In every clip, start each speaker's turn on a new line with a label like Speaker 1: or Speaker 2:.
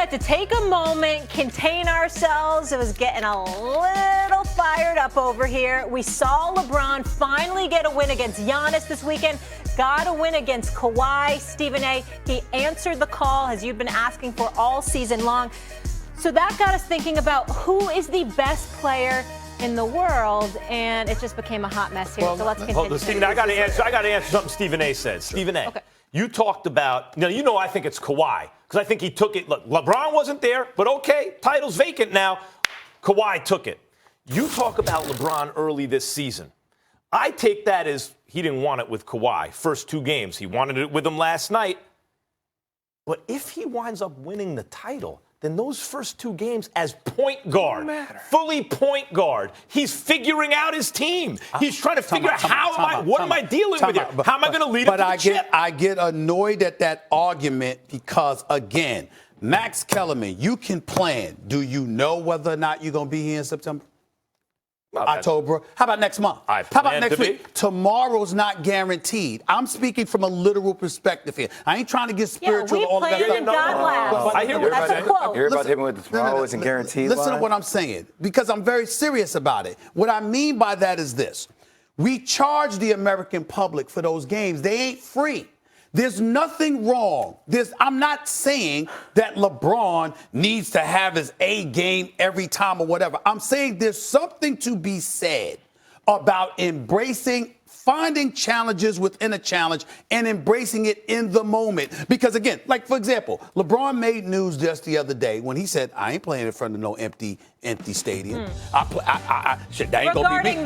Speaker 1: had to take a moment, contain ourselves. It was getting a little fired up over here. We saw LeBron finally get a win against Giannis this weekend. Got a win against Kawhi. Stephen A., he answered the call, as you've been asking for all season long. So that got us thinking about who is the best player in the world, and it just became a hot mess here. So let's continue.
Speaker 2: Stephen, I got to answer something Stephen A. said. Stephen A., you talked about, I think it's Kawhi, because I think he took it. Look, LeBron wasn't there, but okay, title's vacant now. Kawhi took it. You talk about LeBron early this season. I take that as he didn't want it with Kawhi. First two games, he wanted it with him last night. But if he winds up winning the title, then those first two games as point guard, fully point guard, he's figuring out his team. He's trying to figure out what am I dealing with here? How am I going to lead up to the chip?
Speaker 3: I get annoyed at that argument because, again, Max Kellerman, you can plan. Do you know whether or not you're going to be here in September? October. How about next month? How about next week? Tomorrow's not guaranteed. I'm speaking from a literal perspective here. I ain't trying to get spiritual or all of that stuff.
Speaker 2: I hear what you're saying.
Speaker 4: You're about to hit me with the tomorrow isn't guaranteed.
Speaker 3: Listen to what I'm saying, because I'm very serious about it. What I mean by that is this. We charge the American public for those games. They ain't free. There's nothing wrong. I'm not saying that LeBron needs to have his A game every time or whatever. I'm saying there's something to be said about finding challenges within a challenge and embracing it in the moment. Because, again, like, for example, LeBron made news just the other day when he said, I ain't playing in front of no empty stadium. That ain't gonna be me.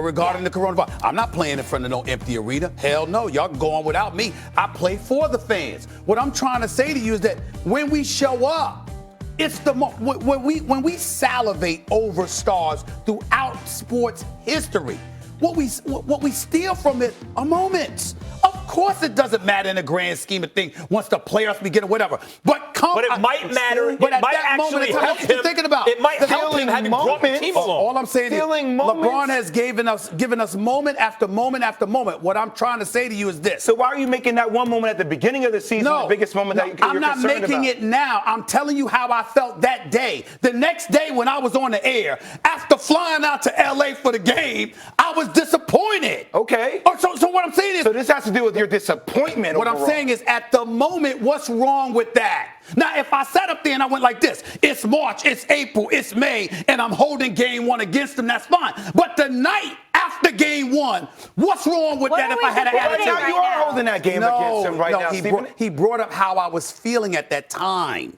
Speaker 1: Regarding the coronavirus.
Speaker 3: I'm not playing in front of no empty arena. Hell no. Y'all can go on without me. I play for the fans. What I'm trying to say to you is that when we show up, it's when we salivate over stars throughout sports history, what we steal from it are moments. Of course, it doesn't matter in the grand scheme of things once the playoffs begin or whatever. But
Speaker 2: it might matter.
Speaker 3: But
Speaker 2: it might actually help him.
Speaker 3: Thinking about
Speaker 2: it might help him having brought the team along.
Speaker 3: All I'm saying is LeBron has given us moment after moment after moment. What I'm trying to say to you is this.
Speaker 4: So why are you making that one moment at the beginning of the season the biggest moment that you're concerned about?
Speaker 3: I'm not making it now. I'm telling you how I felt that day. The next day when I was on the air, after flying out to L.A. for the game, I was disappointed.
Speaker 4: Okay.
Speaker 3: So what I'm saying is...
Speaker 4: So this has to do with your disappointment
Speaker 3: What
Speaker 4: overall.
Speaker 3: I'm saying is, at the moment, what's wrong with that? Now, if I sat up there and I went like this, it's March, it's April, it's May, and I'm holding game one against them, that's fine. But the night after game one, what's wrong with that if I had an attitude?
Speaker 4: Now you are holding that game against him right now, Stephen.
Speaker 3: He brought up how I was feeling at that time.